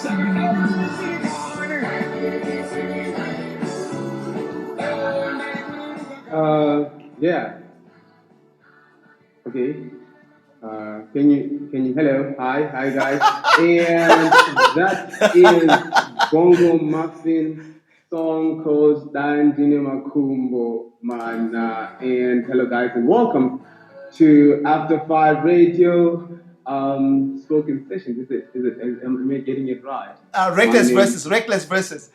Yeah. Okay. Can you hello? Hi guys. And that is Bongo Muffin song called Dandine Makumbo Mana. And hello guys and welcome to After Five Radio spoken session. Am I getting it right? Reckless verses. Reckless verses.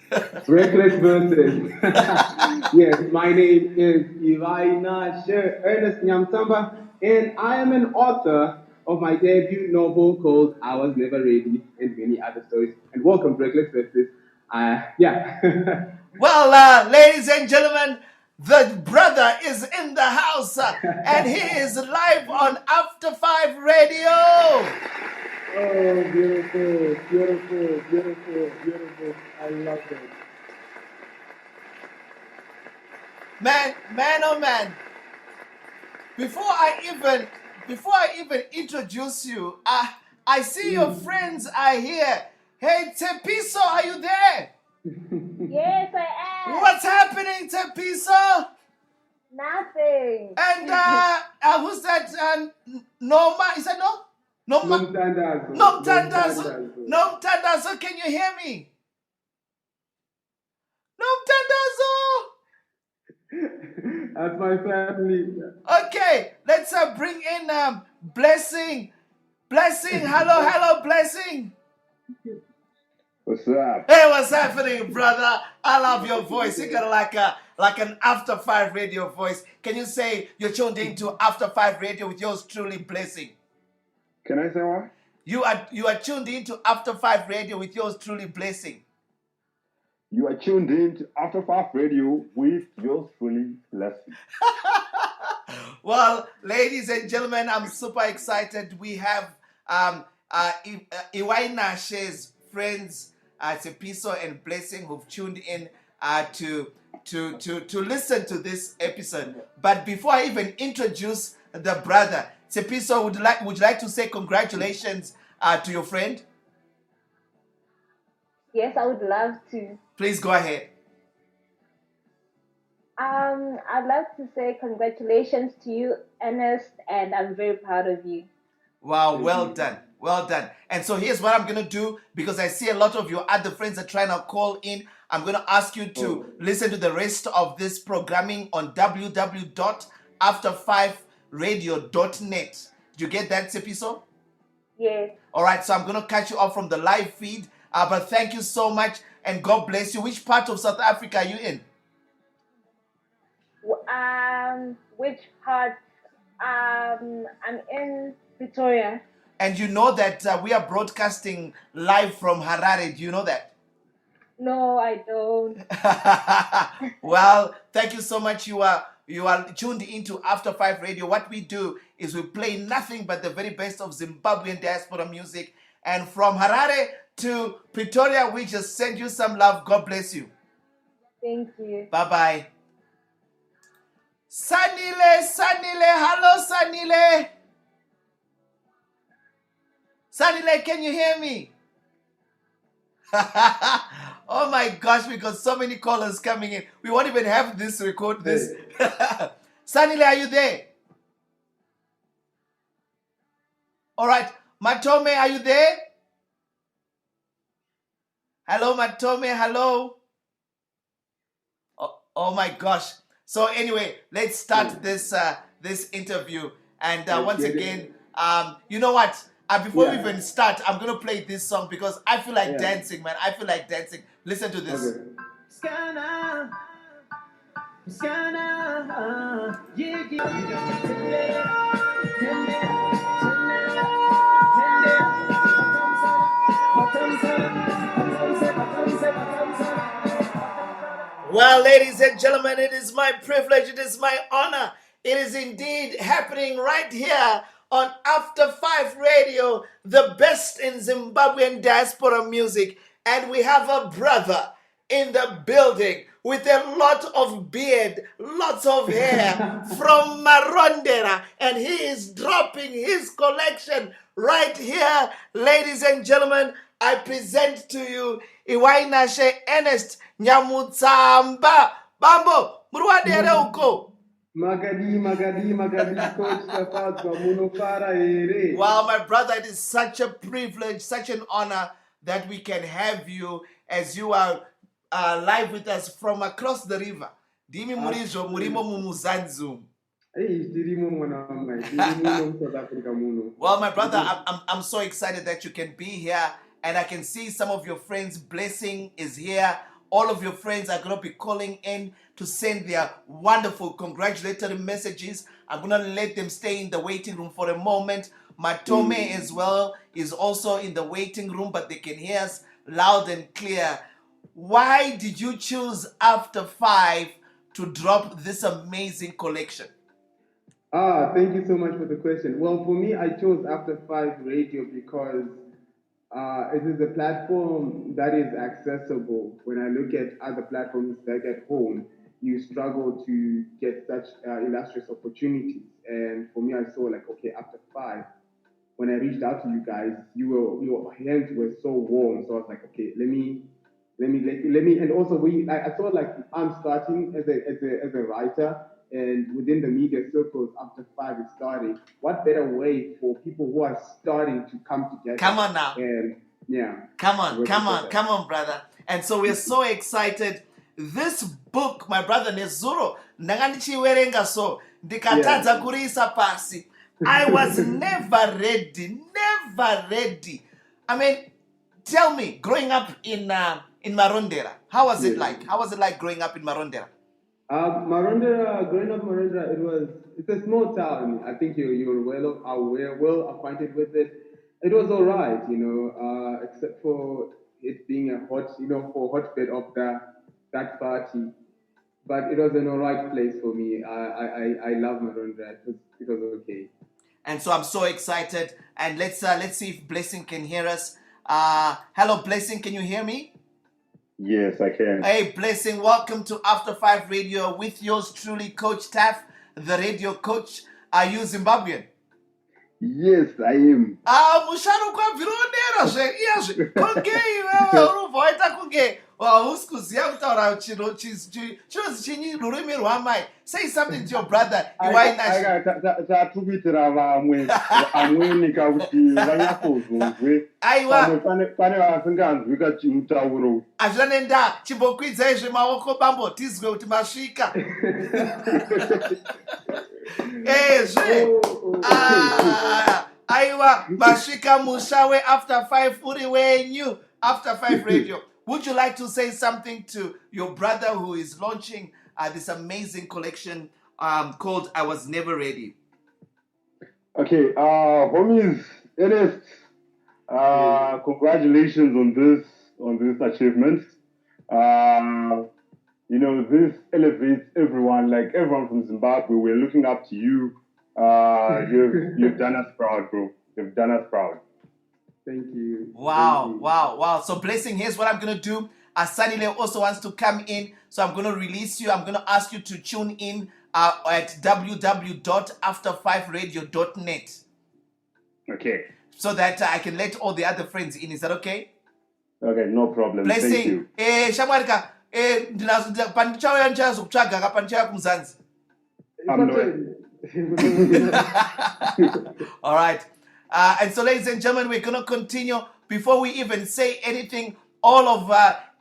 Yes, my name is Ivainashe, Earnest Nyamutsamba, and I am an author of my debut novel called I Was Never Ready and many other stories. And welcome to Reckless Verses. Yeah. Well, ladies and gentlemen, the brother is in the house and he is live on After Five Radio. Oh, beautiful. I love it. Man, oh man. Before I even introduce you, I see your friends are here. Hey, Tepiso, are you there? Yes, I am. What's happening, Tepiso? Nothing. And who's that? Noma? Is that no? Noma? Nom Tandazo, can you hear me? Nom Tandazo! That's my family. Okay, let's bring in Blessing. Blessing, hello, Blessing. What's up? Hey, what's happening, brother? I love your voice. You got like an After Five Radio voice. Can you say you're tuned into After Five Radio with yours truly, Blessing? Can I say what? You are tuned into After Five Radio with yours truly, Blessing. You are tuned in to After Five Radio with yours truly, Blessing. Well, ladies and gentlemen, I'm super excited. We have Ivainashe's friends, Tepiso and Blessing, who've tuned in to listen to this episode. But before I even introduce the brother, Tepiso, would you like to say congratulations to your friend? Yes, I would love to. Please go ahead. I'd love to say congratulations to you, Earnest, and I'm very proud of you. Wow, well done. And so here's what I'm going to do, because I see a lot of your other friends are trying to call in. I'm going to ask you to listen to the rest of this programming on www.after5radio.net. Did you get that, Tepiso? Yes. All right, so I'm going to cut you off from the live feed. But thank you so much, and God bless you. Which part of South Africa are you in? Which part? I'm in Pretoria. And you know that we are broadcasting live from Harare. Do you know that? No, I don't. Well, thank you so much. You are tuned into After Five Radio. What we do is we play nothing but the very best of Zimbabwean diaspora music. And from Harare to Pretoria, we just send you some love. God bless you. Thank you. Bye-bye. Sanile. Hello, Sanile. Sanile, can you hear me? Oh my gosh, we got so many callers coming in. We won't even have this record this. Sanile, are you there? All right. Matome, are you there? Hello, Matome. Hello. Oh my gosh. So anyway, let's start this interview. And once again, you know what? Before we even start, I'm going to play this song because I feel like dancing, man. I feel like dancing. Listen to this. Okay. Well, ladies and gentlemen, it is my privilege, it is my honor. It is indeed happening right here on After Five Radio, the best in Zimbabwean diaspora music. And we have a brother in the building with a lot of beard, lots of hair from Marondera. And he is dropping his collection right here. Ladies and gentlemen, I present to you Ivainashe Earnest Nyamutsamba. Bambo, muruwadere uko. Magadi, Coach Tafatwa, Munofara Ere. Wow, my brother, it is such a privilege, such an honor that we can have you as you are live with us from across the river. Dimi murizo murimo mumuzanzu. Well, my brother, I'm so excited that you can be here, and I can see some of your friends. Blessing is here. All of your friends are going to be calling in to send their wonderful congratulatory messages. I'm going to let them stay in the waiting room for a moment. Matome as well is also in the waiting room, but they can hear us loud and clear. Why did you choose After 5 to drop this amazing collection? Thank you so much for the question. Well, for me, I chose After 5 Radio because it is a platform that is accessible. When I look at other platforms back at home, you struggle to get such illustrious opportunities. And for me, I saw like, okay, After 5, when I reached out to you guys, your hands were so warm. So I was like, okay, let me, and also I thought like I'm starting as a writer, and within the media circles, After 5 is starting. What better way for people who are starting to come together? Come on now. And yeah. Come on, brother. And so we're so excited. This book, my brother Nezuro, ndakandichiwerenga so ndikatadza kuriisa pasi. I was never ready. I mean, tell me, growing up in Marondera, how was it like? How was it like growing up in Marondera? Marondera, growing up in Marondera, it's a small town. I think you're well acquainted with it. It was all right, except for it being a hotbed of that party. But it was an all right place for me. I love Marondera. It was okay. And so I'm so excited. And let's see if Blessing can hear us. Hello, Blessing. Can you hear me? Yes, I can. Hey, Blessing. Welcome to After 5 Radio with yours truly, Coach Taff, the radio coach. Are you Zimbabwean? Yes, I am. Musharuka vironera zveiazve kongei wewe urubva waita kunge hausi kuziva kutaura chinonzi chinyi rurimi rwamai. Say something to your brother Ivainashe. Tatukuitira amweni kuti vanyatsozvonzwe. Aiwa. Pane vasinganzwi kachimutauro. Hazvina nenda chimbokwidzai maoko bambo tizwe kuti masvika. Aiwa masvika musha After 5 uri wenyu After 5 Radio. Would you like to say something to your brother who is launching this amazing collection called I Was Never Ready? Okay, homies, Earnest, congratulations on this achievement. This elevates everyone, like everyone from Zimbabwe. We're looking up to you. You've done us proud, bro. You've done us proud. Thank you. Wow. So Blessing, here's what I'm going to do. Sanile also wants to come in. So I'm going to release you. I'm going to ask you to tune in at www.after5radio.net. Okay. So that I can let all the other friends in. Is that okay? Okay, no problem. Blessing. Thank you. Shamwarika, pandichauya ndichazokutsvaga ka pandichauya kumuzanzi. All right. And so, ladies and gentlemen, we're going to continue. Before we even say anything, all of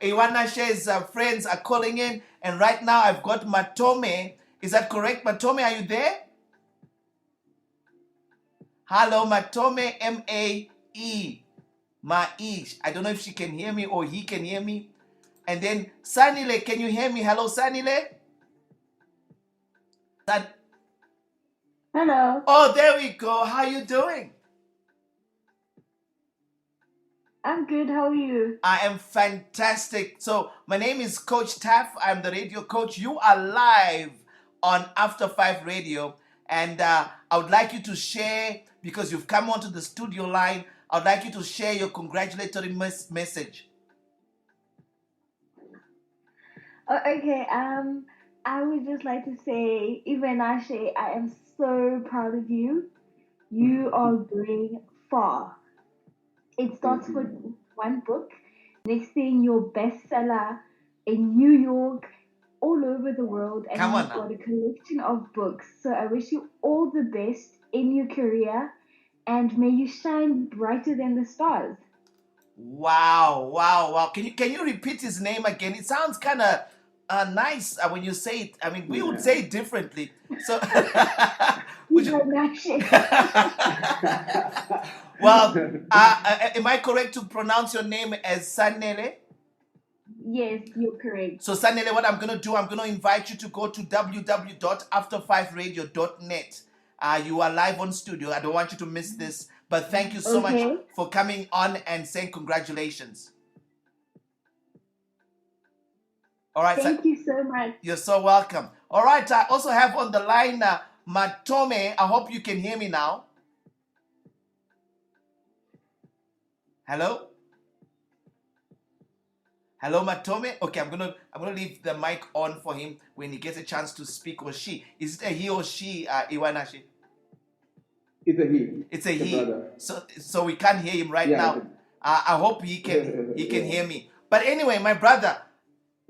Ivainashe's friends are calling in. And right now, I've got Matome. Is that correct? Matome, are you there? Hello, Matome, M-A-E. Maish. I don't know if she can hear me or he can hear me. And then Sanile, can you hear me? Hello, Sanile? Hello. Oh, there we go. How are you doing? I'm good. How are you? I am fantastic. So my name is Coach Taff. I'm the radio coach. You are live on After 5 Radio. And I would like you to share, because you've come onto the studio line, I would like you to share your congratulatory message. Okay. I would just like to say, Ivainashe, I am so proud of you. You are going far. It starts one book. Next thing, your bestseller in New York, all over the world, and Come on you've now. got a collection of books. So I wish you all the best in your career, and may you shine brighter than the stars. Wow. Can you repeat his name again? It sounds kind of nice when you say it. I mean, we would say it differently. So, would you? Ivainashe. Well, am I correct to pronounce your name as Sanele? Yes, you're correct. So, Sanele, what I'm going to do, I'm going to invite you to go to www.after5radio.net. You are live on studio. I don't want you to miss this. But thank you so much Okay. for coming on and saying congratulations. All right. Thank you so much. You're so welcome. All right. I also have on the line Matome. I hope you can hear me now. Hello? Hello, Matome. Okay, I'm gonna leave the mic on for him when he gets a chance to speak, or she. Is it a he or she, Ivainashe? It's a he. It's a It's he. brother. So we can't hear him right Yeah, now. I hope he can hear me. But anyway, my brother,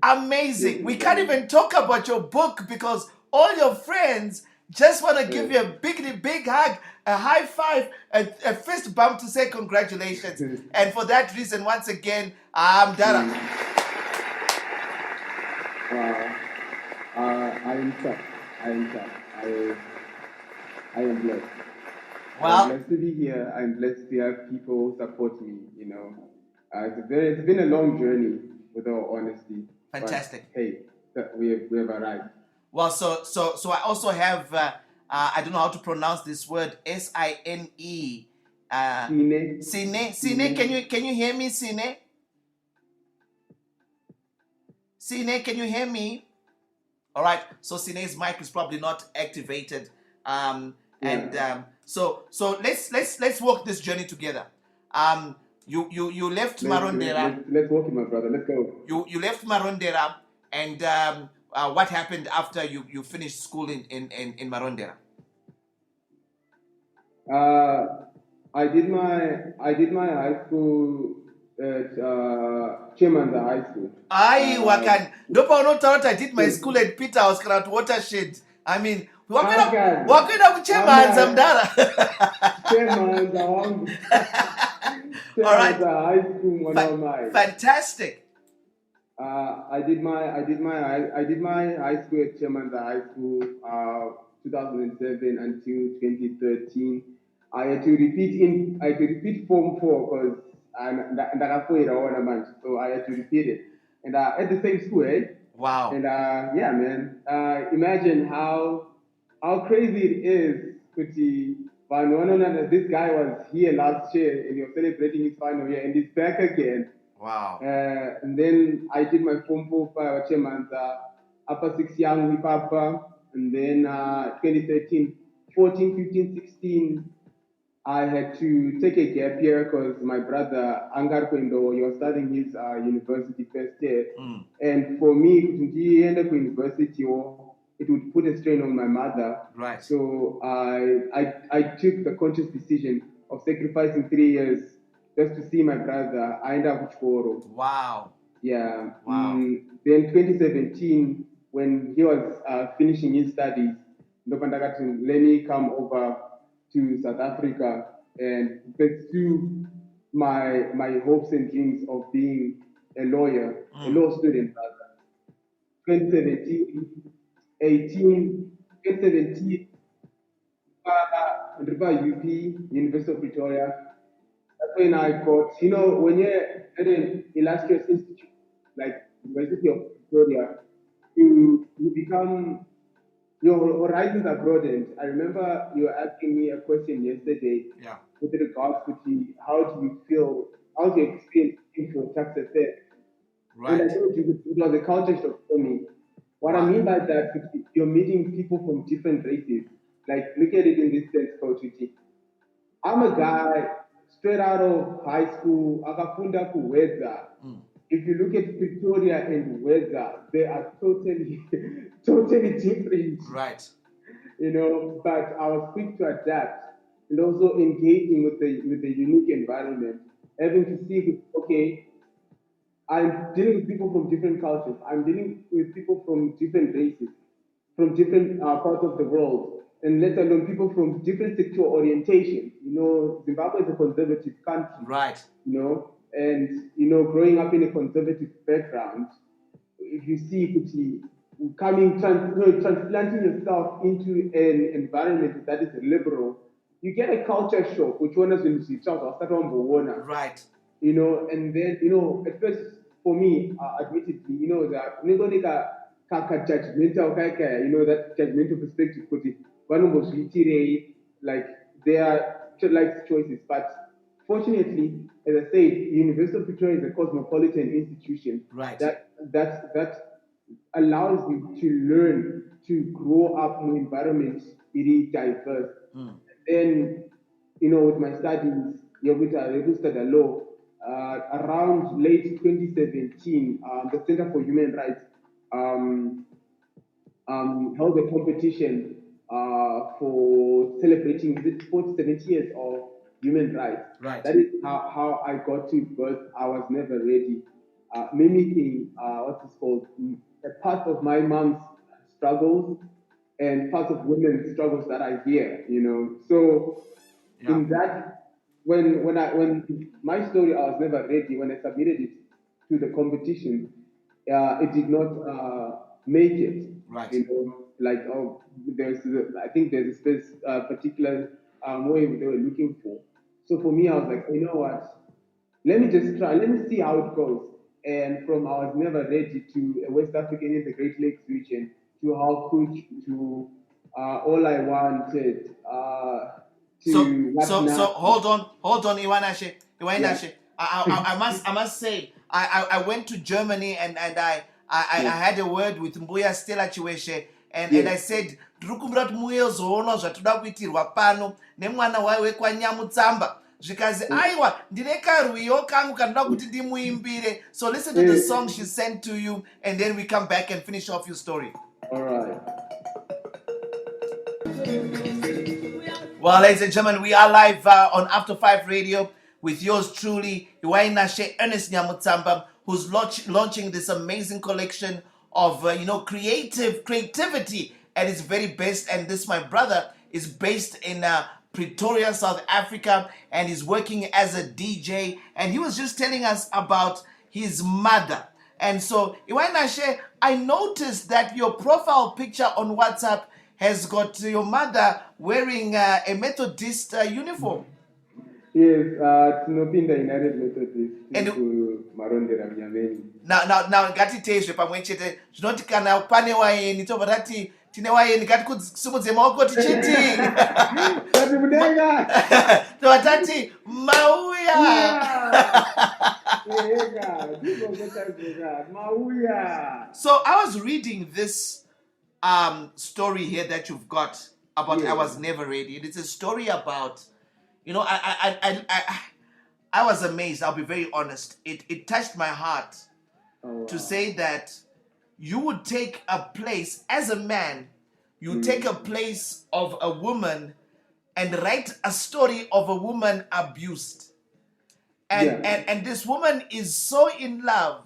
amazing. We can't even talk about your book because all your friends just want to give you a big hug, a high five, a fist bump to say congratulations. And for that reason, once again, I'm Dara. I am touched. I am blessed. Well, I'm blessed to be here. I'm blessed to have people support me. You know, it's been a long journey, with all honesty. Fantastic. But, hey, we have arrived. Well, so I also have I don't know how to pronounce this word, Sine. Sine. Can you hear me, Sine? Sine, can you hear me? All right. So Sine's mic is probably not activated. So let's walk this journey together. You left Marondera. Let's walk it, my brother. Let's go. You left Marondera, and what happened after you finished school in Marondera? I did my high school at Chimanda High School. Wakan. I did my school at Peter House Watershed. I mean, wakwenda kuchemanza mdala. All right. High school, Fantastic. I did my high school at Chimanda High School, 2007 until 2013. I had to repeat Form 4 because so I had to repeat it. And at the same school, eh? Wow. And yeah, man. Imagine how crazy it is, Kuti. This guy was here last year and you're celebrating his final year and he's back again. Wow. And then I did my Form 4 for Chemanta, upper 6 young with Papa, and then 2013, 14, 15, 16, I had to take a gap year because my brother Angar Kwendo, he was starting his university first year. And for me, to end up university, it would put a strain on my mother. Right. So I took the conscious decision of sacrificing 3 years just to see my brother. I ended up with Choro. Wow. Yeah. Wow. Then 2017, when he was finishing his studies, let me come over to South Africa and pursue my hopes and dreams of being a lawyer, a law student rather. 2017, UP, University of Pretoria. That's when I got, when you're at an illustrious institute like University of Pretoria, you become, your horizons are broadened. I remember you were asking me a question yesterday with regards to how do you experience for tax affairs? Right. And I told you it was a culture shock for me. What I mean by that, you're meeting people from different races. Like, look at it in this sense, Coach Uchi. I'm a guy straight out of high school, akafunda kuweza. If you look at Pretoria and Weza, they are totally different. Right. But I was quick to adapt and also engaging with the unique environment. having to see, okay, I'm dealing with people from different cultures. I'm dealing with people from different races, from different parts of the world, and let alone people from different sexual orientations. Zimbabwe is a conservative country. Right. And growing up in a conservative background, if you see Kuti transplanting yourself into an environment that is liberal, you get a culture shock, which one is when you start Right. and then at first for me, admittedly, that judgmental that judgmental perspective because like they are like choices, but fortunately, as I said, University of Pretoria is a cosmopolitan institution Right. that allows you to learn to grow up in an environment very diverse. Then, with my studies, I registered a law. Around late 2017, the Center for Human Rights held a competition for celebrating the 70 years of human rights. Right. That is how I got to birth. I was never ready. Mimicking what's it called? A part of my mom's struggles and part of women's struggles that I hear. So Yeah. in that, when my story, I was never ready. When I submitted it to the competition, it did not make it. Right. Like I think there's a particular way they were looking for. So for me, I was like, you know what? Let me just try. Let me see how it goes. And from I was never ready to a West African in the Great Lakes region to how could to all I wanted to So hold on, Ivainashe. I must say, I went to Germany and I had a word with Mbuya Stella Chiweshe and I said ndikukumbira kuti muyezoona zvatoda kuitirwa pano nemwana waiwe kwaNyamutsamba zvikazi aiwa ndine karwiyo kangu kanoda kuti ndimuimbire. So listen to the song she sent to you and then we come back and finish off your story. All right. Well, ladies and gentlemen, we are live on After 5 Radio with yours truly, Ivainashe Earnest Nyamutsamba, who's launching this amazing collection of creativity at its very best. And this, my brother, is based in Pretoria, South Africa, and he's working as a DJ. And he was just telling us about his mother. And so, Ivainashe, I noticed that your profile picture on WhatsApp has got your mother wearing a Methodist uniform. Yes, tinopinda United Methodist marondera mnyameni. Now ngatitezve pamwe chete zvinoti kana pane waeni tobva tati tine waeni ngatisimudze maoko tichiti Tati mudenga. tobva tati mauya. So I was reading this story here that you've got about I was never ready. It's a story about, I was amazed. I'll be very honest. It touched my heart to say that you would take a place as a man, you take a place of a woman and write a story of a woman abused. And this woman is so in love,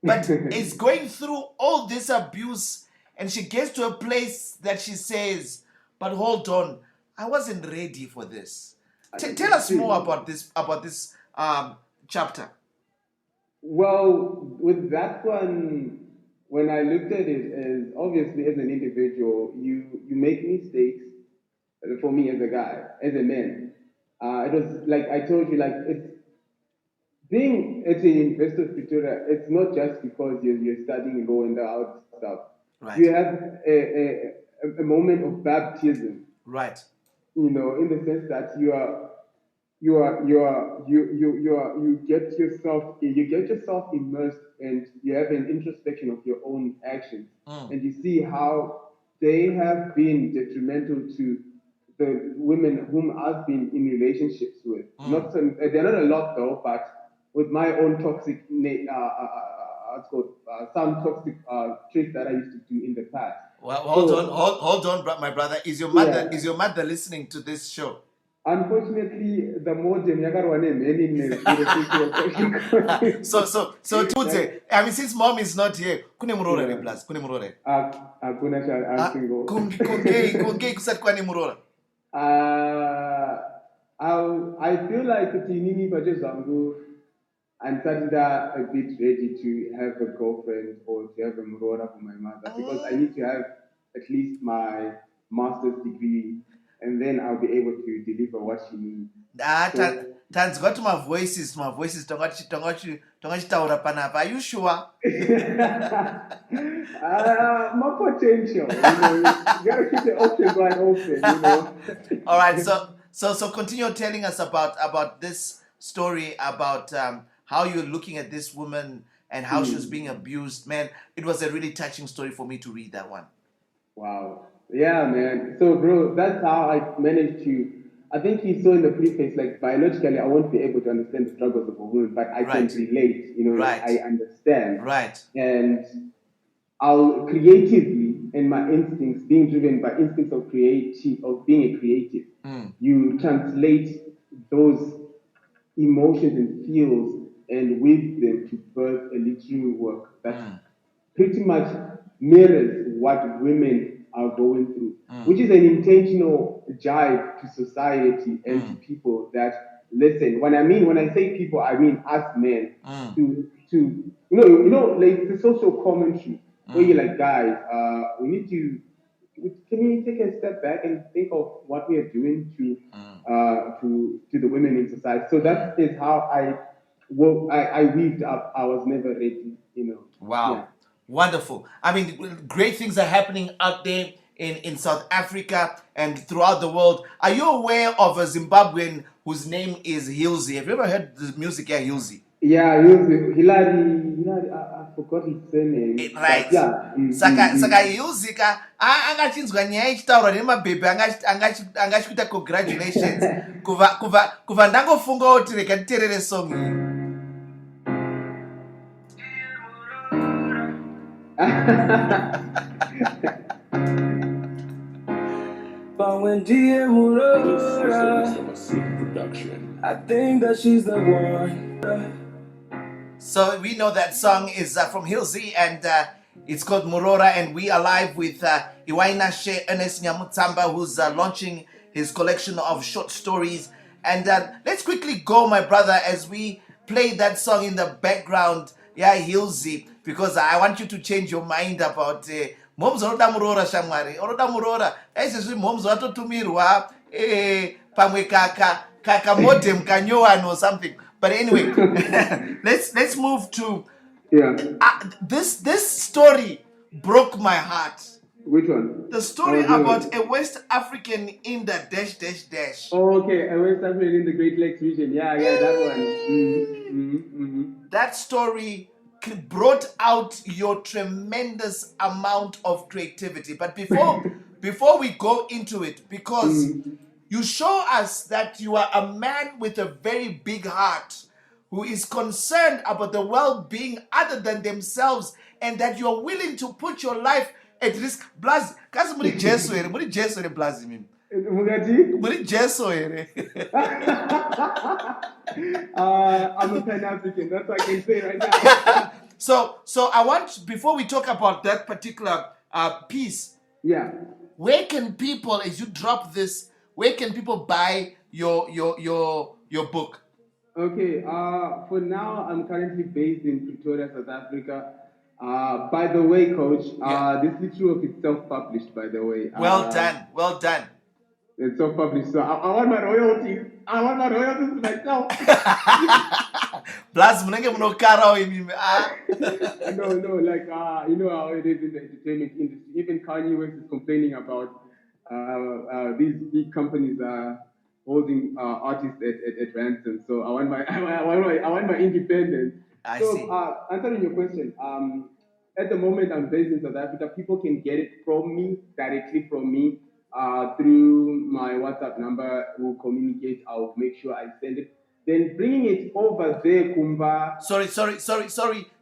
but is going through all this abuse. And she gets to a place that she says, but hold on, I wasn't ready for this. Tell us more about this chapter. Well, with that one, when I looked at it as obviously as an individual, you make mistakes. For me as a guy, as a man, it was like I told you, like it's being at the University of Pretoria. It's not just because you're studying law and all that stuff. Right. You have a moment of baptism. Right. In the sense that you get yourself immersed and you have an introspection of your own actions, and you see how they have been detrimental to the women whom I've been in relationships with. They're not a lot though, but with my own toxic some toxic traits that I used to do in the past. Well, hold on, my brother. Is your mother listening to this show? Unfortunately, the modem yakarwa nemheni So Tudze, I mean, since mom is not here, kune murora Yeah. plus, kune murora. Hakuna I'm single. Kungei kusati kwane murora. I feel like kuti inini pacho zvangu andisatida a bit ready to have a girlfriend or to have a murora for my mother because I need to have at least my master's degree and then I'll be able to deliver what she needs. Tanzwa kuti my voices tongachitaura panapa. Are you sure? My potential, you gotta keep the options wide open, All right, so continue telling us about this story about how you're looking at this woman and how she was being abused. Man, it was a really touching story for me to read that one. Wow. Yeah, man. So, bro, that's how I managed to. I think you saw in the preface, like biologically, I won't be able to understand the struggles of a woman, but I can relate. Right. I understand. Right. And I'll creatively, and my instincts, being driven by instincts of being a creative, you translate those emotions and feels and weave them to birth a literary work that pretty much mirrors what women are going through, which is an intentional jibe to society and to people that listen. When I say people, I mean us men. Like the social commentary where you're like, guys, we need to. Can we take a step back and think of what we are doing to the women in society? So that is how I weaved up. I was never ready, Wow. Yeah. Wonderful. I mean, great things are happening out there in South Africa and throughout the world. Are you aware of a Zimbabwean whose name is Hilsey? Have you ever heard the music Hilsey? Yeah, Hilary. I forgot his surname. Right. But yeah. Saka Hilsey angachinzwa nyaya ichitaurwa nemabhebhe angachikuita congratulations kuva ndangofunga kuti reka titerere song iyi. But when dear Murora, I think that she's the one. So we know that song is from Hilsey and it's called Murora, and we are live with Ivainashe Earnest Nyamutsamba, who's launching his collection of short stories. And let's quickly go, my brother, as we play that song in the background. Yeah, Hilsey, because I want you to change your mind about moms oroda murora shamwari oroda murora aizvezvi moms watotumirwa pamwe kaka modem kanyowan or something. But anyway, let's move to this story broke my heart. Which one? The story about a West African in the dash. Oh, okay, a West African in the Great Lakes region. Yeah, that one. That story brought out your tremendous amount of creativity. But before we go into it, because you show us that you are a man with a very big heart who is concerned about the well-being other than themselves, and that you are willing to put your life at risk. Blazi, kasi muri Jesu ere Blazi mimi. Muri Jesu ere. I'm a Pan-African, that's what I can say right now. So I want, before we talk about that particular piece, where can people, as you drop this, where can people buy your book? Okay, for now, I'm currently based in Pretoria, South Africa. By the way, Coach, this literary work is self-published, by the way. Well done. It's self-published, so I want my royalties. I want my royalties to myself. Plus, munenge munokara imimi. No, like you know how it is in the entertainment industry. Even Kanye West is complaining about these big companies holding artists at ransom. So I want my independence. I see. Answering your question, at the moment I'm based in South Africa. People can get it from me, directly from me, through my WhatsApp number. We'll communicate. I'll make sure I send it. Then bringing it over there, Kumba. Sorry.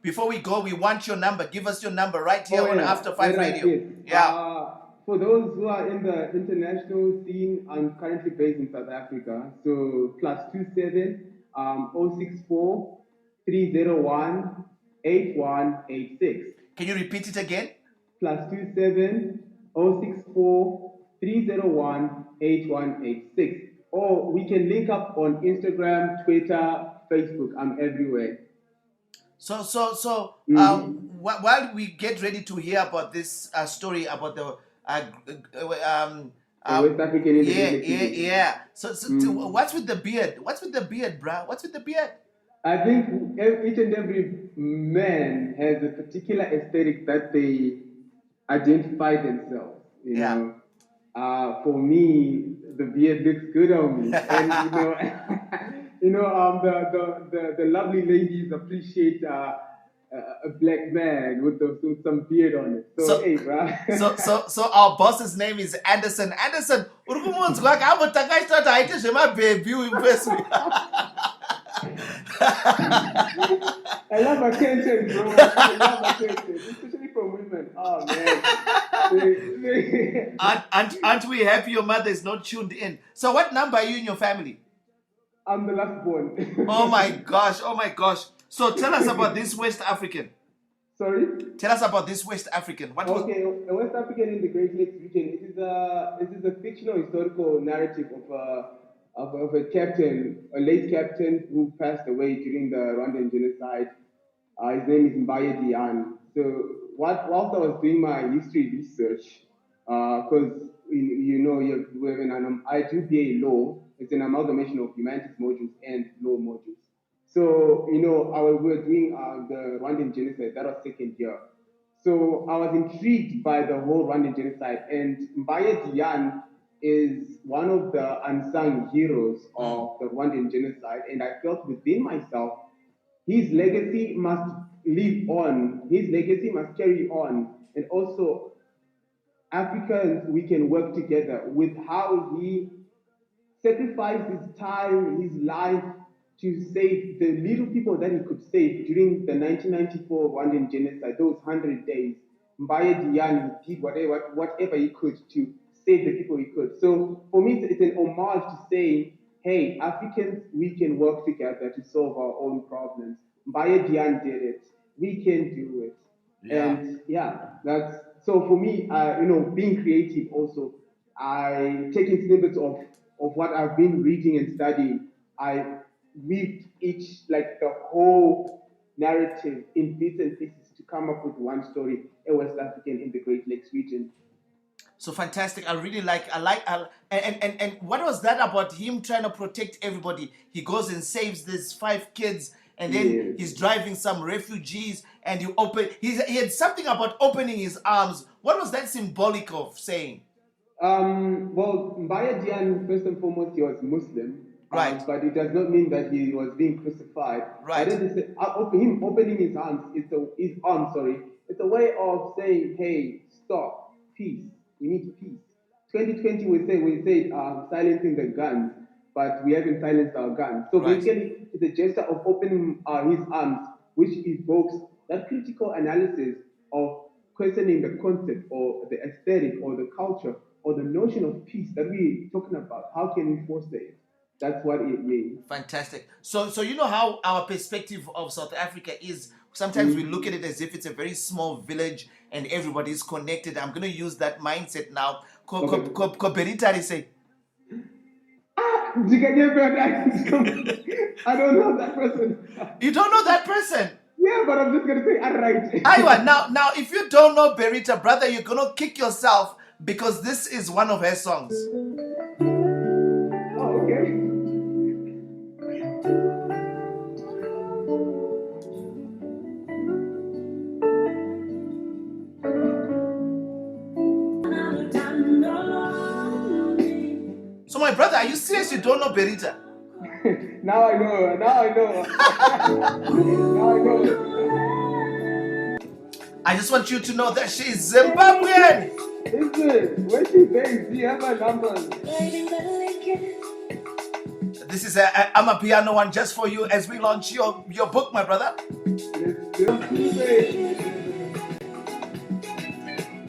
Before we go, we want your number. Give us your number right here on After 5 Radio. Yes. Yeah. for those who are in the international scene, I'm currently based in South Africa. So +27 064 301 8186. Can you repeat it again? +27 064 301 8186. Or we can link up on Instagram, Twitter, Facebook. I'm everywhere. So while we get ready to hear about this story about the West African yeah. So what's with the beard? What's with the beard, bruh? What's with the beard? I think each and every man has a particular aesthetic that they identify themselves. You know, for me, the beard looks good on me, and the lovely ladies appreciate a black man with some beard on it. So hey, bro. so our boss's name is Anderson. Anderson, baby. I love attention, bro. I love attention, especially from women. Oh man. Aren't we happy your mother is not tuned in? So what number are you in your family? I'm the last born. Oh my gosh. So tell us about this West African. Sorry? Tell us about this West African. A West African in the Great Lakes region. It is a fictional historical narrative of a captain, a late captain who passed away during the Rwandan genocide. His name is Mbaye Diane. So whilst I was doing my history research, because we have an I2BA law. It's an amalgamation of humanities modules and law modules. So we were doing the Rwandan genocide. That was second year. So I was intrigued by the whole Rwandan genocide, and Mbaye Diane is one of the unsung heroes of the Rwandan genocide, and I felt within myself, his legacy must live on. His legacy must carry on, and also Africans, we can work together with how he sacrificed his time, his life to save the little people that he could save during the 1994 Rwandan genocide, those 100 days. Mbaye Diane did whatever he could to save the people he could. So for me, it's an homage to saying, hey, Africans, we can work together to solve our own problems. Mbaye Diane did it. We can do it. Yeah. And that's so for me. Being creative also, I taking snippets of what I've been reading and studying. I weaved the whole narrative in bits and pieces to come up with one story, a West African in the Great Lakes region. So fantastic! I like. And what was that about him trying to protect everybody? He goes and saves these 5 kids, and then he's driving some refugees, and he had something about opening his arms. What was that symbolic of saying? Well, Mbaye Diane, first and foremost, he was Muslim. Right. But it does not mean that he was being crucified. Right. Him opening his arms, it's a way of saying, hey, stop, peace. We need peace. 2020, we said silencing the guns, but we haven't silenced our guns. So basically, it's a gesture of opening his arms, which evokes that critical analysis of questioning the concept or the aesthetic or the culture or the notion of peace that we're talking about. How can we foster it? That's what it means. Fantastic. So you know how our perspective of South Africa is. Sometimes we look at it as if it's a very small village and everybody is connected. I'm going to use that mindset now. Koberita say. I don't know that person. You don't know that person? Yeah, but I'm just going to say, all right. Aywa, now, if you don't know Berita, brother, you're going to kick yourself because this is one of her songs. Oh, okay. So, my brother, are you serious you don't know Berita? Now I know. Now I know. I just want you to know that she is Zimbabwean. Listen, when she based, do you have her numbers? This is I'm a piano one just for you as we launch your book, my brother.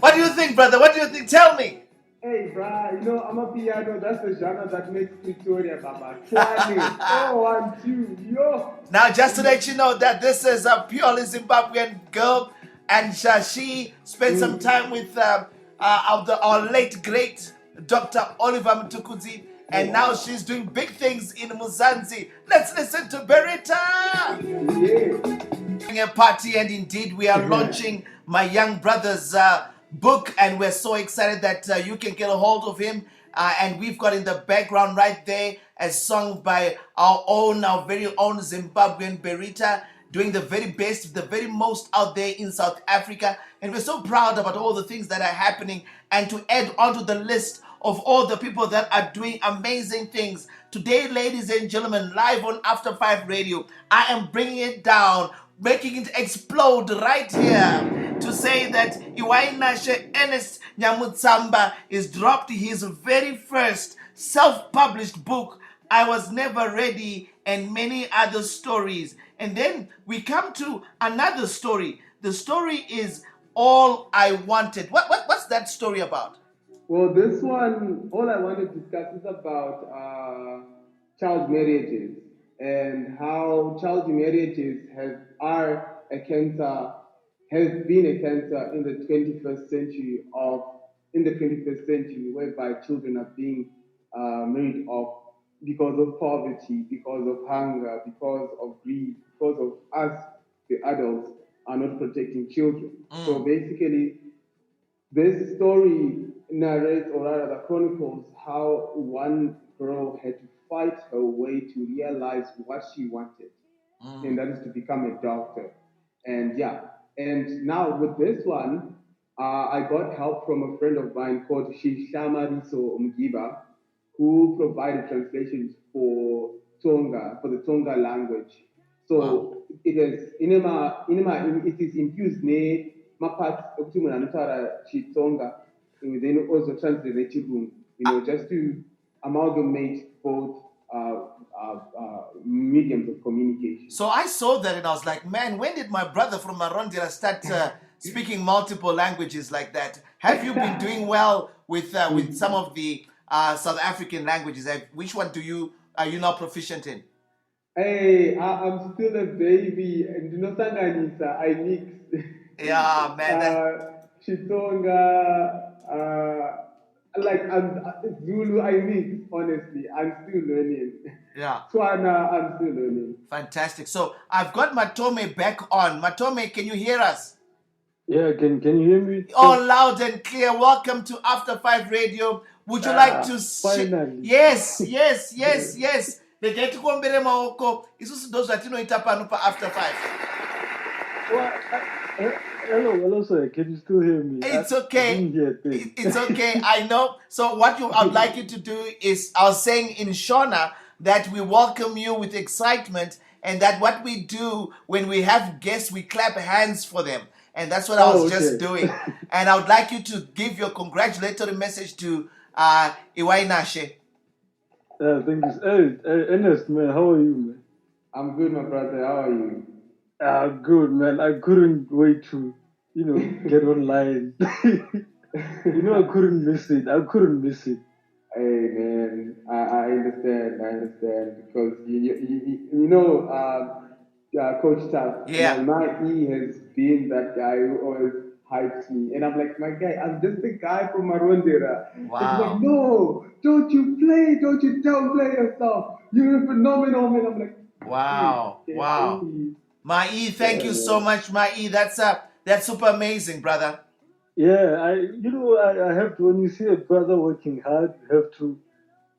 What What do you think, brother? What do you think? Tell me. Hey, bruh, you know, I'm a piano. That's the genre that makes Victoria, Baba. 20. Oh, 1, 2, yo. Now, just to let you know that this is a purely Zimbabwean girl, and she spent some time with our late great Dr. Oliver Mtukudzi, and now she's doing big things in Muzanzi. Let's listen to Berita. Yeah. A party, and indeed we are launching my young brother's book, and we're so excited that you can get a hold of him, and we've got in the background right there a song by our very own Zimbabwean Berita, doing the very best, the very most out there in South Africa, and we're so proud about all the things that are happening, and to add onto the list of all the people that are doing amazing things. Today, ladies and gentlemen, live on After 5 Radio, I am bringing it down, making it explode right here to say that Ivainashe Earnest Nyamutsamba is dropped his very first self-published book, I Was Never Ready, and many other stories. And then we come to another story. The story is All I Wanted. What's that story about? Well, this one, all I want to discuss is about child marriages and how child marriages has been a cancer in the 21st century, whereby children are being married off because of poverty, because of hunger, because of greed, because of us, the adults, are not protecting children. So basically, this story narrates, or rather chronicles, how one girl had to fight her way to realize what she wanted, and that is to become a doctor. And yeah, and now with this one, I got help from a friend of mine called Shishamariso Umgiba, who provided translations for the Tonga language. So it is it is infused ne maparts okuthi umuntu anotaura Chitonga, and then also translate Chirungu, just to amalgamate both mediums of communication. So I saw that and I was like, man, when did my brother from Marondera start speaking multiple languages like that? Have you been doing well with some of the South African languages? Which one are you now proficient in? Hey, I'm still a baby, and Sanganisa, I mix. Yeah, man. Chitonga, I'm Zulu, I mix. Honestly, I'm still learning. Yeah. Tswana, I'm still learning. Fantastic. So I've got Matome back on. Matome, can you hear us? Yeah, can you hear me? All loud and clear. Welcome to After 5 Radio. Would you like to finally. Yes. Begeti kuombere maoko. Isusu ndo zvatinoita pano pa After 5. Hello, sir. Can you still hear me? It's okay. It's okay. I know. So what I would like you to do is, I was saying in Shona that we welcome you with excitement, and that what we do when we have guests, we clap hands for them. And that's what I was just doing. And I would like you to give your congratulatory message to Ivainashe. Thank you. Hey, Earnest, man, how are you, man? I'm good, my brother. How are you? Good, man. I couldn't wait to, get online. I couldn't miss it. Hey, man, I understand, because Coach Taff, my E has been that guy who always hypes me, and I'm like, my guy, I'm just the guy from Marondera. Wow. He's like, no, don't you downplay yourself. You're phenomenal, man. I'm like, wow. Mai, thank you so much, Mai. That's super amazing, brother. Yeah, I have to, when you see a brother working hard,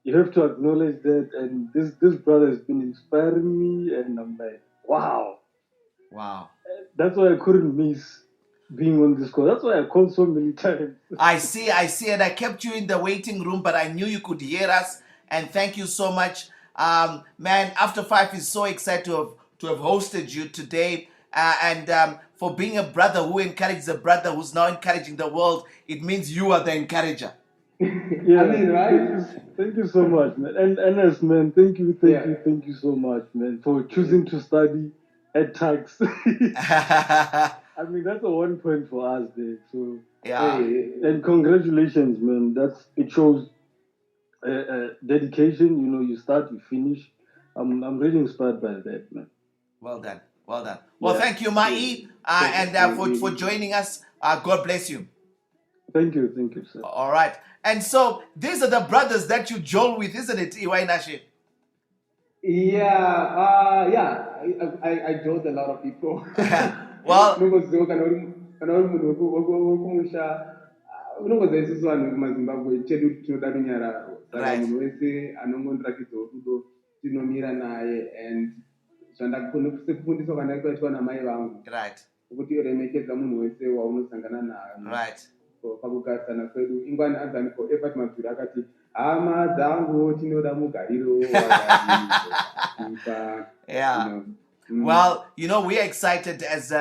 you have to acknowledge that, and this brother has been inspiring me, and I'm like, wow. That's why I couldn't miss being on this call. That's why I called so many times. I see, and I kept you in the waiting room, but I knew you could hear us, and thank you so much. Man, After 5 is so excited to have hosted you today, and for being a brother who encourages a brother who's now encouraging the world. It means you are the encourager. Yeah, right? Thank you so much, man. And Earnest, man, thank you so much, man, for choosing to study at tax. I mean, that's a 1 point for us there. So Yeah. Hey, And congratulations, man. It shows dedication. You know, you start, you finish. I'm really inspired by that, man. Well done. Well done. Well, Yeah. thank you, Mai, for joining us. God bless you. Thank you, sir. All right. And so these are the brothers that you join with, isn't it, Iwainashe? yeah. I joked a lot of people. Well, Nongozoka kana uri munhu wekumusha unongoziva isusu vanhu vekumazimbabwe chedu tinoda runyararo saka Right. munhu wese anongondirakidzawo rudo tinomira naye and sekufundiswa kwandakaitwa namai vangu right, kuti remekedza munhu wese waunosangana naye right. pakugarisana kwedu ingwani anzani forever timadzuri akati hama dzangu tinoda mugariro wakaipa Yeah. Well, you know, we are excited as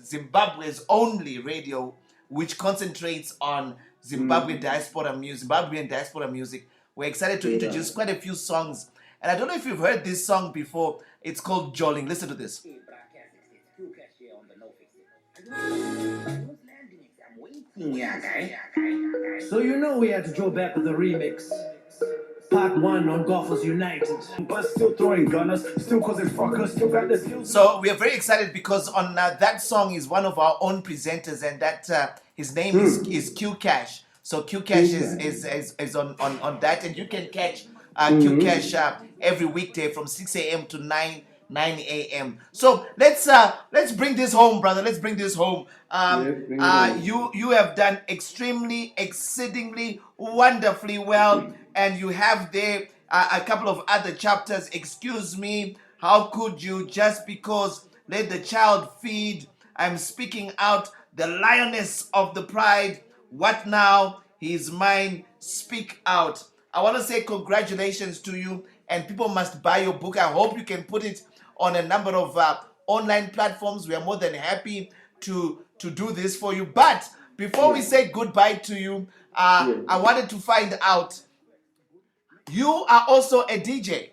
Zimbabwe's only radio which concentrates on Zimbabwean diaspora music. We're excited to introduce quite a few songs. And I don't know if you've heard this song before. It's called Jolling. Listen to this. So you know we had to draw back with the remix. Part 1 on Golfers United. But still throwing gunners, still causing fuckers, still got the skills. So we are very excited because on that song is one of our own presenters, and that his name is Q Cash. So Q Cash is on that, and you can catch Q Cash every weekday from 6 a.m. to 9 a.m. So let's bring this home, brother. Let's bring this home. You have done extremely, exceedingly, wonderfully well, and you have there a couple of other chapters. Excuse me, how could you? Just because let the child feed. I'm speaking out. The lioness of the pride. What now? He is mine. Speak out. I want to say congratulations to you, and people must buy your book. I hope you can put it on a number of online platforms. We are more than happy to do this for you. But before we say goodbye to you, I wanted to find out, you are also a DJ.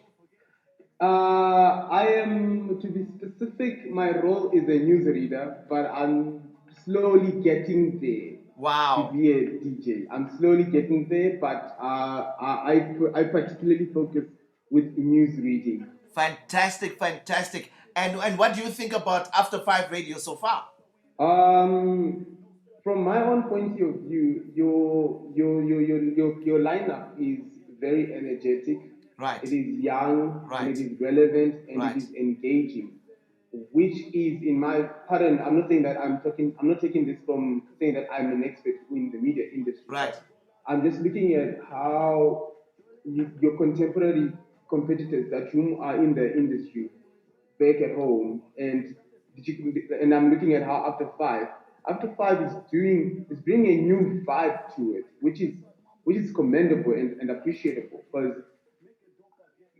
I am, to be specific, my role is a newsreader, but I'm slowly getting there. Wow. To be a DJ. I'm slowly getting there, but I particularly focus with news reading. Fantastic, fantastic. And what do you think about After 5 Radio so far? From my own point of view, your lineup is very energetic. Right. It is young. Right. And it is relevant, and Right. it is engaging. Which is, in my pardon, I'm not taking this from saying that I'm an expert in the media industry. Right. I'm just looking at how your contemporary competitors that whom are in the industry back at home, and I'm looking at how After 5 is bringing a new vibe to it, which is commendable and appreciable, because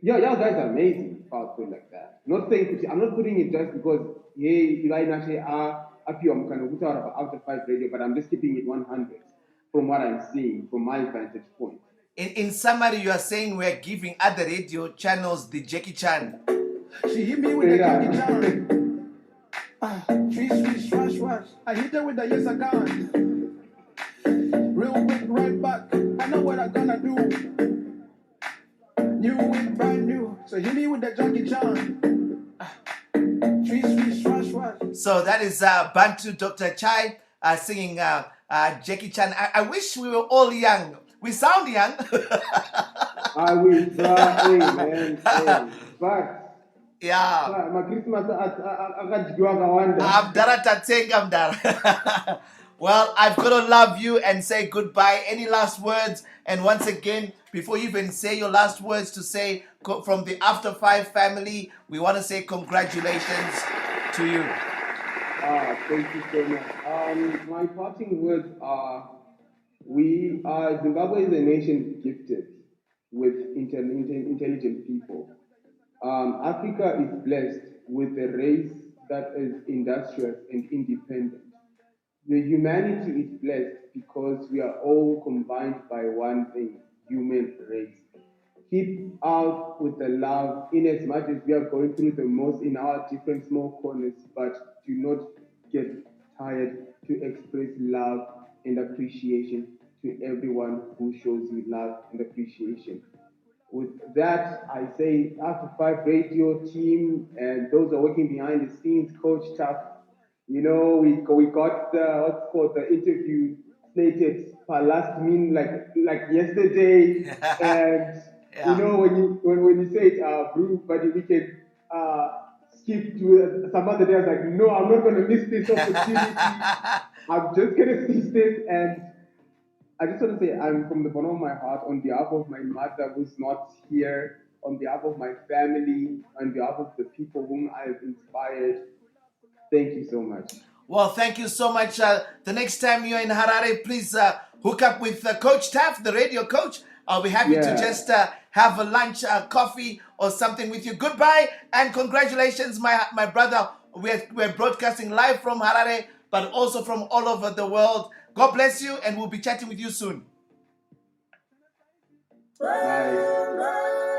y'all guys are amazing about putting like that. Not saying I'm not putting it just because Ivainashe up here I'm kind of about After 5 Radio, but I'm just keeping it 100 from what I'm seeing from my vantage point. In summary, you are saying we are giving other radio channels the Jackie Chan. She hit me with the Jackie Chan. Swish, swash, swash. I hit her with the yes I can. Real quick, right back. I know what I'm gonna do. New and brand new. So hit me with the Jackie Chan. Swish, swash, swash. So that is Bantu Dr. Chai singing Jackie Chan. I wish we were all young. We sound young. I will try, man. But yeah. my Christmas akadyiwa kawanda. Amdara tatenga mdara. Well, I've got to love you and say goodbye. Any last words? And once again, before you even say your last words to say from the After 5 family, we want to say congratulations to you. Thank you so much. My parting words are, Zimbabwe is a nation gifted with intelligent people. Africa is blessed with a race that is industrious and independent. The humanity is blessed because we are all combined by one thing, human race. Keep out with the love in as much as we are going through the most in our different small corners, but do not get tired to express love and appreciation to everyone who shows you love and appreciation. With that, I say After Five Radio team and those who are working behind the scenes, Coach Tough. You know, we got what's called the interview slated for last minute, like yesterday, and you Yeah. know when you say Brew, but we can skip to some other day. I was like, no, I'm not going to miss this opportunity. I'm just going to seize this. And I just want to say, I'm from the bottom of my heart, on behalf of my mother who's not here, on behalf of my family, on behalf of the people whom I have inspired, thank you so much. Well, thank you so much. The next time you're in Harare, please hook up with Coach Taff, the radio coach. I'll be happy to Yeah. just have a lunch, coffee, or something with you. Goodbye and congratulations, my brother. We're broadcasting live from Harare, but also from all over the world. God bless you, and we'll be chatting with you soon. Bye.